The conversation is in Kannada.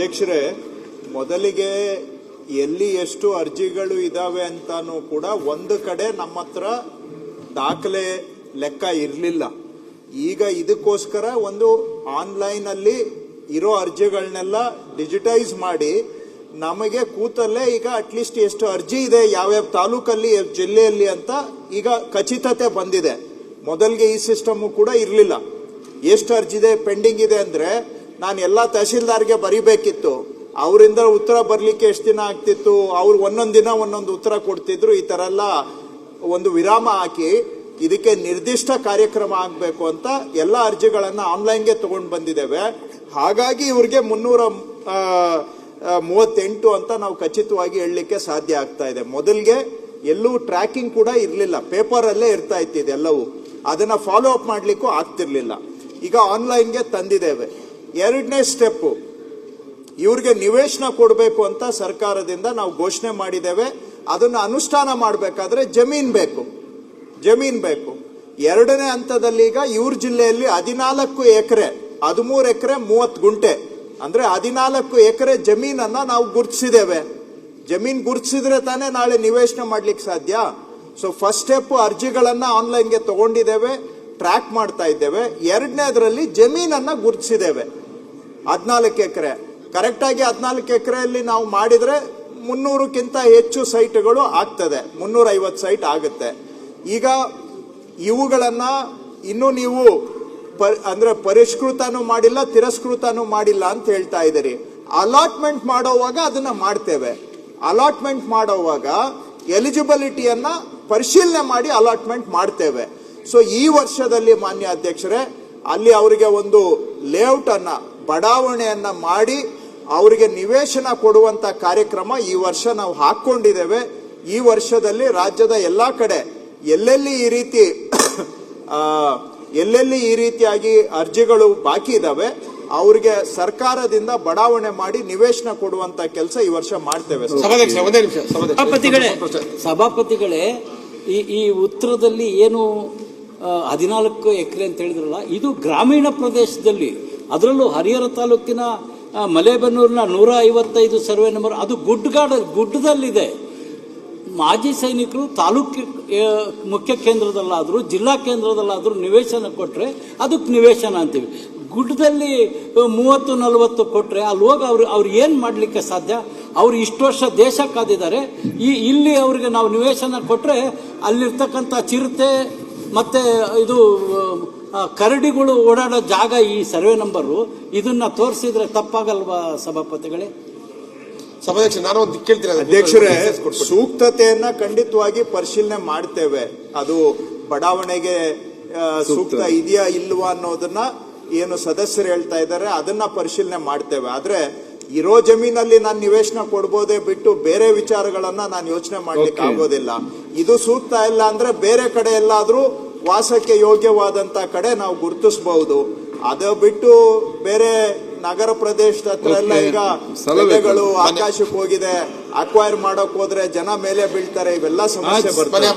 ಅಧ್ಯಕ್ಷರೇ, ಮೊದಲಿಗೆ ಎಲ್ಲಿ ಎಷ್ಟು ಅರ್ಜಿಗಳು ಇದಾವೆ ಅಂತಾನು ಕೂಡ ಒಂದು ಕಡೆ ನಮ್ಮ ಹತ್ರ ದಾಖಲೆ ಲೆಕ್ಕ ಇರಲಿಲ್ಲ. ಈಗ ಇದಕ್ಕೋಸ್ಕರ ಒಂದು ಆನ್ಲೈನ್ ಅಲ್ಲಿ ಇರೋ ಅರ್ಜಿಗಳನ್ನೆಲ್ಲ ಡಿಜಿಟೈಸ್ ಮಾಡಿ ನಮಗೆ ಕೂತಲ್ಲೇ ಈಗ ಅಟ್ಲೀಸ್ಟ್ ಎಷ್ಟು ಅರ್ಜಿ ಇದೆ ಯಾವ್ಯಾವ ತಾಲೂಕಲ್ಲಿ ಜಿಲ್ಲೆಯಲ್ಲಿ ಅಂತ ಈಗ ಖಚಿತತೆ ಬಂದಿದೆ. ಮೊದಲಿಗೆ ಈ ಸಿಸ್ಟಮ್ ಕೂಡ ಇರಲಿಲ್ಲ. ಎಷ್ಟು ಅರ್ಜಿ ಇದೆ ಪೆಂಡಿಂಗ್ ಇದೆ ಅಂದ್ರೆ ನಾನು ಎಲ್ಲ ತಹಸೀಲ್ದಾರ್ಗೆ ಬರಿಬೇಕಿತ್ತು. ಅವರಿಂದ ಉತ್ತರ ಬರ್ಲಿಕ್ಕೆ ಎಷ್ಟು ದಿನ ಆಗ್ತಿತ್ತು, ಅವ್ರು ಒಂದೊಂದು ದಿನ ಒಂದೊಂದು ಉತ್ತರ ಕೊಡ್ತಿದ್ರು. ಈ ತರ ಎಲ್ಲ ಒಂದು ವಿರಾಮ ಹಾಕಿ ಇದಕ್ಕೆ ನಿರ್ದಿಷ್ಟ ಕಾರ್ಯಕ್ರಮ ಆಗಬೇಕು ಅಂತ ಎಲ್ಲ ಅರ್ಜಿಗಳನ್ನ ಆನ್ಲೈನ್ಗೆ ತಗೊಂಡು ಬಂದಿದ್ದೇವೆ. ಹಾಗಾಗಿ ಇವ್ರಿಗೆ 338 ಅಂತ ನಾವು ಖಚಿತವಾಗಿ ಹೇಳಲಿಕ್ಕೆ ಸಾಧ್ಯ ಆಗ್ತಾ ಇದೆ. ಮೊದಲಿಗೆ ಎಲ್ಲೂ ಟ್ರ್ಯಾಕಿಂಗ್ ಕೂಡ ಇರಲಿಲ್ಲ, ಪೇಪರ್ ಅಲ್ಲೇ ಇರ್ತಾ ಇತ್ತು ಎಲ್ಲವೂ. ಅದನ್ನ ಫಾಲೋ ಅಪ್ ಮಾಡ್ಲಿಕ್ಕೂ ಆಗ್ತಿರ್ಲಿಲ್ಲ. ಈಗ ಆನ್ಲೈನ್ಗೆ ತಂದಿದ್ದೇವೆ. ಎರಡನೇ ಸ್ಟೆಪ್, ಇವ್ರಿಗೆ ನಿವೇಶನ ಕೊಡಬೇಕು ಅಂತ ಸರ್ಕಾರದಿಂದ ನಾವು ಘೋಷಣೆ ಮಾಡಿದ್ದೇವೆ. ಅದನ್ನ ಅನುಷ್ಠಾನ ಮಾಡಬೇಕಾದ್ರೆ ಜಮೀನ್ ಬೇಕು. ಎರಡನೇ ಹಂತದಲ್ಲಿ ಈಗ ಇವ್ರ ಜಿಲ್ಲೆಯಲ್ಲಿ 14 ಎಕರೆ 13 ಎಕರೆ 30 ಗುಂಟೆ ಅಂದ್ರೆ 14 ಎಕರೆ ಜಮೀನನ್ನ ನಾವು ಗುರುತಿಸಿದ್ದೇವೆ. ಜಮೀನ್ ಗುರುತಿಸಿದ್ರೆ ತಾನೇ ನಾಳೆ ನಿವೇಶನ ಮಾಡ್ಲಿಕ್ಕೆ ಸಾಧ್ಯ. ಸೊ ಫಸ್ಟ್ ಸ್ಟೆಪ್ ಅರ್ಜಿಗಳನ್ನ ಆನ್ಲೈನ್ಗೆ ತಗೊಂಡಿದ್ದೇವೆ, ಟ್ರ್ಯಾಕ್ ಮಾಡ್ತಾ ಇದ್ದೇವೆ. ಎರಡನೇದ್ರಲ್ಲಿ ಜಮೀನನ್ನ ಗುರುತಿಸಿದ್ದೇವೆ 14 ಎಕರೆ. ಕರೆಕ್ಟ್ ಆಗಿ 14 ಎಕರೆಯಲ್ಲಿ ನಾವು ಮಾಡಿದ್ರೆ 300ಕ್ಕಿಂತ ಹೆಚ್ಚು ಸೈಟ್ಗಳು ಆಗ್ತದೆ, 350 ಸೈಟ್ ಆಗುತ್ತೆ. ಈಗ ಇವುಗಳನ್ನ ಇನ್ನು ನೀವು ಅಂದ್ರೆ ಪರಿಷ್ಕೃತನೂ ಮಾಡಿಲ್ಲ, ತಿರಸ್ಕೃತನೂ ಮಾಡಿಲ್ಲ ಅಂತ ಹೇಳ್ತಾ ಇದ್ದೀರಿ. ಅಲಾಟ್ಮೆಂಟ್ ಮಾಡೋವಾಗ ಅದನ್ನ ಮಾಡ್ತೇವೆ. ಅಲಾಟ್ಮೆಂಟ್ ಮಾಡೋವಾಗ ಎಲಿಜಿಬಿಲಿಟಿಯನ್ನ ಪರಿಶೀಲನೆ ಮಾಡಿ ಅಲಾಟ್ಮೆಂಟ್ ಮಾಡ್ತೇವೆ. ಸೊ ಈ ವರ್ಷದಲ್ಲಿ ಮಾನ್ಯ ಅಧ್ಯಕ್ಷರೇ, ಅಲ್ಲಿ ಅವರಿಗೆ ಒಂದು ಲೇಔಟ್ ಅನ್ನ ಬಡಾವಣೆಯನ್ನ ಮಾಡಿ ಅವರಿಗೆ ನಿವೇಶನ ಕೊಡುವಂತ ಕಾರ್ಯಕ್ರಮ ಈ ವರ್ಷ ನಾವು ಹಾಕೊಂಡಿದ್ದೇವೆ. ಈ ವರ್ಷದಲ್ಲಿ ರಾಜ್ಯದ ಎಲ್ಲಾ ಕಡೆ ಎಲ್ಲೆಲ್ಲಿ ಈ ರೀತಿಯಾಗಿ ಅರ್ಜಿಗಳು ಬಾಕಿ ಇದಾವೆ ಅವರಿಗೆ ಸರ್ಕಾರದಿಂದ ಬಡಾವಣೆ ಮಾಡಿ ನಿವೇಶನ ಕೊಡುವಂತ ಕೆಲಸ ಈ ವರ್ಷ ಮಾಡ್ತೇವೆ. ಸಭಾಪತಿಗಳೇ, ಈ ಉತ್ತರದಲ್ಲಿ ಏನು 14 ಎಕರೆ ಅಂತ ಹೇಳಿದ್ರಲ್ಲ, ಇದು ಗ್ರಾಮೀಣ ಪ್ರದೇಶದಲ್ಲಿ, ಅದರಲ್ಲೂ ಹರಿಹರ ತಾಲೂಕಿನ ಮಲೇಬೆನ್ನೂರಿನ 155 ಸರ್ವೆ ನಂಬರ್, ಅದು ಗುಡ್ಡದಲ್ಲಿದೆ. ಮಾಜಿ ಸೈನಿಕರು ತಾಲೂಕು ಮುಖ್ಯ ಕೇಂದ್ರದಲ್ಲಾದರೂ ಜಿಲ್ಲಾ ಕೇಂದ್ರದಲ್ಲಾದರೂ ನಿವೇಶನ ಕೊಟ್ಟರೆ ಅದಕ್ಕೆ ನಿವೇಶನ ಅಂತೀವಿ. ಗುಡ್ಡದಲ್ಲಿ 30-40 ಕೊಟ್ಟರೆ ಅಲ್ಲಿ ಹೋಗಿ ಅವ್ರು ಏನು ಮಾಡಲಿಕ್ಕೆ ಸಾಧ್ಯ? ಅವ್ರು ಇಷ್ಟು ವರ್ಷ ದೇಶ ಕಾದಿದ್ದಾರೆ. ಇಲ್ಲಿ ಅವ್ರಿಗೆ ನಾವು ನಿವೇಶನ ಕೊಟ್ಟರೆ ಅಲ್ಲಿರ್ತಕ್ಕಂಥ ಚಿರತೆ ಮತ್ತೆ ಇದು ಕರಡಿಗಳು ಓಡಾಡೋ ಜಾಗ ಈ ಸರ್ವೆ ನಂಬರು, ಇದನ್ನ ತೋರಿಸಿದ್ರೆ ತಪ್ಪಾಗಲ್ವಾ ಸಭಾಪತಿಗಳೇ? ಅಧ್ಯಕ್ಷರೇ, ಸೂಕ್ತತೆಯನ್ನ ಖಂಡಿತವಾಗಿ ಪರಿಶೀಲನೆ ಮಾಡ್ತೇವೆ. ಅದು ಬಡಾವಣೆಗೆ ಸೂಕ್ತ ಇದೆಯಾ ಇಲ್ವಾ ಅನ್ನೋದನ್ನ ಏನು ಸದಸ್ಯರು ಹೇಳ್ತಾ ಇದ್ದಾರೆ ಅದನ್ನ ಪರಿಶೀಲನೆ ಮಾಡ್ತೇವೆ. ಆದ್ರೆ ಇರೋ ಜಮೀನಲ್ಲಿ ನಾನು ನಿವೇಶನ ಕೊಡ್ಬೋದೇ ಬಿಟ್ಟು ಬೇರೆ ವಿಚಾರಗಳನ್ನ ನಾನು ಯೋಚನೆ ಮಾಡ್ಲಿಕ್ಕೆ ಆಗೋದಿಲ್ಲ. ಇದು ಸೂಕ್ತ ಇಲ್ಲ ಅಂದ್ರೆ ಬೇರೆ ಕಡೆ ಎಲ್ಲಾದ್ರೂ ವಾಸಕ್ಕೆ ಯೋಗ್ಯವಾದಂತ ಕಡೆ ನಾವು ಗುರುತಿಸಬಹುದು. ಅದು ಬಿಟ್ಟು ಬೇರೆ ನಗರ ಪ್ರದೇಶದ ಹತ್ರ ಎಲ್ಲ ಈಗ ಬೆಳೆಗಳು ಆಕಾಶಕ್ಕೆ ಹೋಗಿದೆ, ಅಕ್ವೈರ್ ಮಾಡಕ್ ಹೋದ್ರೆ ಜನ ಮೇಲೆ ಬೀಳ್ತಾರೆ, ಇವೆಲ್ಲ ಸಮಸ್ಯೆ ಬರ್ತವೆ.